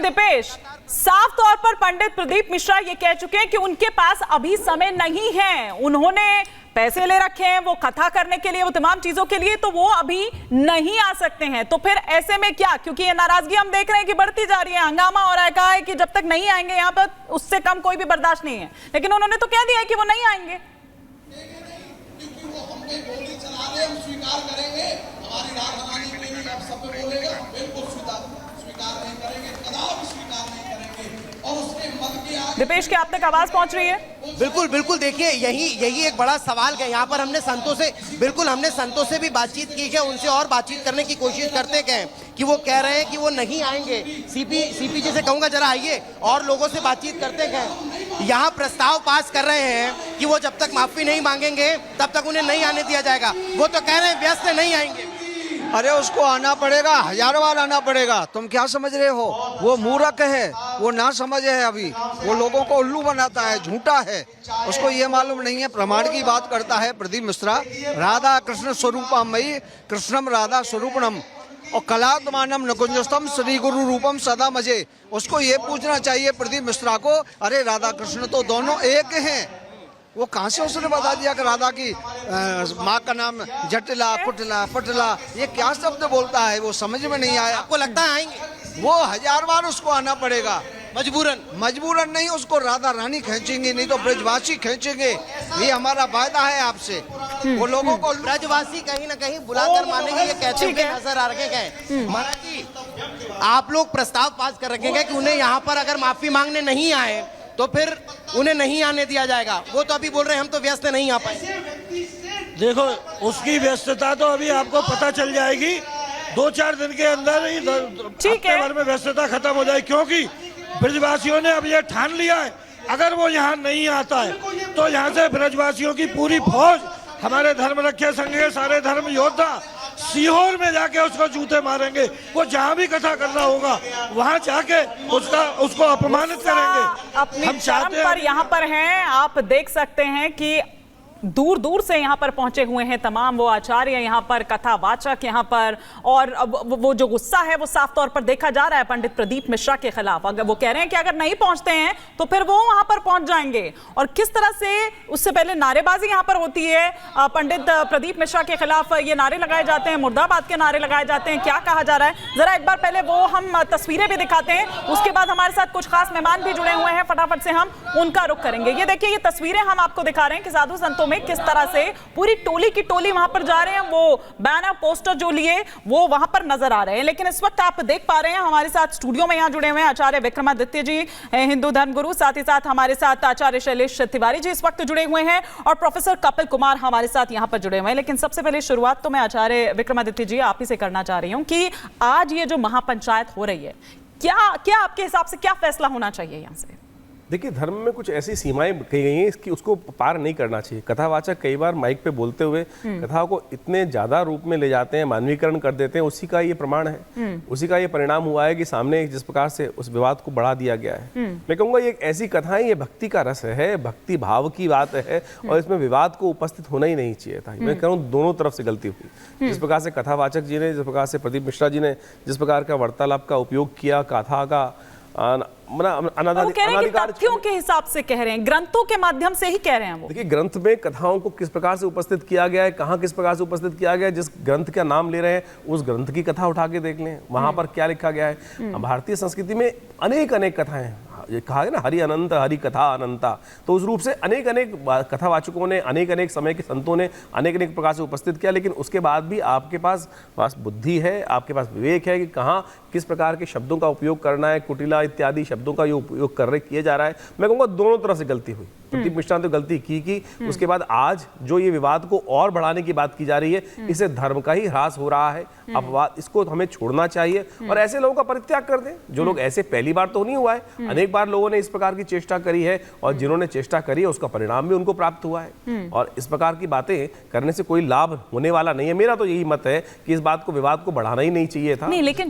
दीपेश, साफ तौर पर पंडित प्रदीप मिश्रा ये कह चुके हैं कि उनके पास अभी समय नहीं है। उन्होंने पैसे ले रखे हैं वो कथा करने के लिए, वो तमाम चीजों के लिए, तो वो अभी नहीं आ सकते हैं। तो फिर ऐसे में क्या, क्योंकि ये नाराजगी हम देख रहे हैं कि बढ़ती जा रही है, हंगामा हो रहा है, कहा है कि जब तक नहीं आएंगे यहाँ पर उससे कम कोई भी बर्दाश्त नहीं है, लेकिन उन्होंने तो कह दिया है कि वो नहीं आएंगे। हम स्वीकार करेंगे, हमारी राजधानी के लिए आप सब बोलेगा, बिल्कुल स्वीकार नहीं करेंगे, कदापि स्वीकार नहीं करेंगे। और उसके मत की दीपेश, क्या आप तक आवाज पहुंच रही है? बिल्कुल बिल्कुल, देखिए यही एक बड़ा सवाल है। यहाँ पर हमने संतों से भी बातचीत की है, उनसे और बातचीत करने की कोशिश करते गए कि वो कह रहे हैं कि वो नहीं आएंगे। सीपी जी से कहूँगा जरा आइए, और लोगों से बातचीत करते गए। यहाँ प्रस्ताव पास कर रहे हैं कि वो जब तक माफी नहीं मांगेंगे तब तक उन्हें नहीं आने दिया जाएगा। वो तो कह रहे हैं व्यस्त नहीं आएंगे। अरे उसको आना पड़ेगा, हजारों बार आना पड़ेगा। तुम क्या समझ रहे हो? वो मूर्ख है, वो ना समझ है, अभी वो लोगों को उल्लू बनाता है, झूठा है, उसको ये मालूम नहीं है। प्रमाण की बात करता है प्रदीप मिश्रा, राधा कृष्ण स्वरूपमयी कृष्णम राधा स्वरूपणम और कलात्मानम नकुंजस्तम श्री गुरु रूपम सदा मजे। उसको ये पूछना चाहिए प्रदीप मिश्रा को, अरे राधा कृष्ण तो दोनों एक हैं। वो कहाँ से उसने बता दिया कि राधा की माँ का नाम जटिला पुटला पटला, ये क्या शब्द बोलता है, वो समझ में नहीं आया। आपको लगता है आएंगे? वो हजार बार उसको आना पड़ेगा, मजबूरन नहीं, उसको राधा रानी खींचेंगे, नहीं तो ब्रजवासी खींचेंगे। ये हमारा वायदा है आपसे। वो लोगों को ब्रजवासी कहीं ना कहीं बुलाकर मानेंगे, ये कहते हुए नजर आ रखे गए। महाराज जी, आप लोग प्रस्ताव पास कर रखेंगे कि उन्हें यहाँ पर अगर माफी मांगने नहीं आए तो फिर उन्हें नहीं आने दिया जाएगा। वो तो अभी बोल रहे हैं हम तो व्यस्त नहीं आ पाए। देखो, उसकी व्यस्तता तो अभी आपको पता चल जाएगी, 2-4 दिन के अंदर ही, हफ्ते भर में व्यस्तता खत्म हो जाएगी। क्योंकि ब्रजवासियों ने अब ये ठान लिया है, अगर वो यहाँ नहीं आता है तो यहाँ से ब्रजवासियों की पूरी फौज, हमारे धर्म रक्षक संघ के सारे धर्म योद्धा सीहोर में जाके उसको जूते मारेंगे। वो जहाँ भी कथा करना होगा वहाँ जाके उसको अपमानित करेंगे। अपनी शर्म पर यहाँ पर हैं, आप देख सकते हैं कि दूर दूर से यहाँ पर पहुंचे हुए हैं तमाम वो आचार्य, यहाँ पर कथावाचक यहाँ पर, और वो जो गुस्सा है वो साफ तौर पर देखा जा रहा है पंडित प्रदीप मिश्रा के खिलाफ। अगर वो कह रहे हैं कि अगर नहीं पहुंचते हैं तो फिर वो वहां पर पहुंच जाएंगे। और किस तरह से उससे पहले नारेबाजी यहाँ पर होती है, पंडित प्रदीप मिश्रा के खिलाफ ये नारे लगाए जाते हैं, मुर्दाबाद के नारे लगाए जाते हैं, क्या कहा जा रहा है। जरा एक बार पहले वो हम तस्वीरें भी दिखाते हैं, उसके बाद हमारे साथ कुछ खास मेहमान भी जुड़े हुए हैं, फटाफट से हम उनका रुख करेंगे। ये देखिए, ये तस्वीरें हम आपको दिखा रहे हैं कि साधु संतों में किस तरह से पूरी टोली की टोली वहां पर जा रहे हैं। वो बैनर पोस्टर जो लिए वो वहां पर नजर आ रहे हैं। लेकिन इस वक्त आप देख पा रहे हैं हमारे साथ स्टूडियो में यहां जुड़े हुए हैं आचार्य विक्रमादित्य जी, हिंदू धर्मगुरु, साथ ही साथ हमारे साथ आचार्य शैलेश तिवारी जी इस वक्त जुड़े हुए हैं, और प्रोफेसर कपिल कुमार हमारे साथ यहां पर जुड़े हुए हैं। लेकिन सबसे पहले शुरुआत तो मैं आचार्य विक्रमादित्य जी आप ही से करना चाह रही हूं कि आज ये जो महापंचायत हो रही है, क्या आपके हिसाब से क्या फैसला होना चाहिए यहां से? देखिए, धर्म में कुछ ऐसी सीमाएं कही गई हैं कि उसको पार नहीं करना चाहिए। कथावाचक कई बार माइक पे बोलते हुए कथाओं को इतने ज्यादा रूप में ले जाते हैं, मानवीकरण कर देते हैं, उसी का ये प्रमाण है, उसी का ये परिणाम हुआ है कि सामने जिस प्रकार से उस विवाद को बढ़ा दिया गया है। मैं कहूँगा ये एक ऐसी कथाएं, ये भक्ति का रस है, भक्ति भाव की बात है, और इसमें विवाद को उपस्थित होना ही नहीं चाहिए था। मैं कहूँ दोनों तरफ से गलती हुई। जिस प्रकार से कथावाचक जी ने, जिस प्रकार से प्रदीप मिश्रा जी ने जिस प्रकार का वार्तालाप का उपयोग किया, कथा का तथ्यों के हिसाब से कह रहे हैं, ग्रंथों के माध्यम से ही कह रहे हैं वो। देखिए, ग्रंथ में कथाओं को किस प्रकार से उपस्थित किया गया है, कहाँ किस प्रकार से उपस्थित किया गया है, जिस ग्रंथ का नाम ले रहे हैं उस ग्रंथ की कथा उठा के देख लें, वहां पर क्या लिखा गया है। भारतीय संस्कृति में अनेक कथाएं हैं, ये कहा है ना, हरि अनंत हरि कथा अनंता। तो उस रूप से अनेक कथावाचकों ने, अनेक समय के संतों ने अनेक प्रकार से उपस्थित किया। लेकिन उसके बाद भी आपके पास बुद्धि है, आपके पास विवेक है कि कहाँ किस प्रकार के शब्दों का उपयोग करना है, कुटिला इत्यादि शब्दों का ये उपयोग किया जा रहा है। मैं कहूँगा दोनों तरफ से गलती हुई। प्रदीप मिश्रा ने तो गलती की उसके बाद आज जो ये विवाद को और बढ़ाने की बात की जा रही है, इससे धर्म का ही ह्रास हो रहा है। अपवाद इसको हमें छोड़ना चाहिए और ऐसे लोगों का परित्याग कर दें। जो लोग ऐसे, पहली बार तो नहीं हुआ है, अनेक बार लोगों ने इस प्रकार की चेष्टा करी है, और जिन्होंने चेष्टा करी है उसका परिणाम भी उनको प्राप्त हुआ है। और इस प्रकार की बातें करने से कोई लाभ होने वाला नहीं है। मेरा तो यही मत है कि इस बात को, विवाद को बढ़ाना ही नहीं चाहिए था। नहीं, लेकिन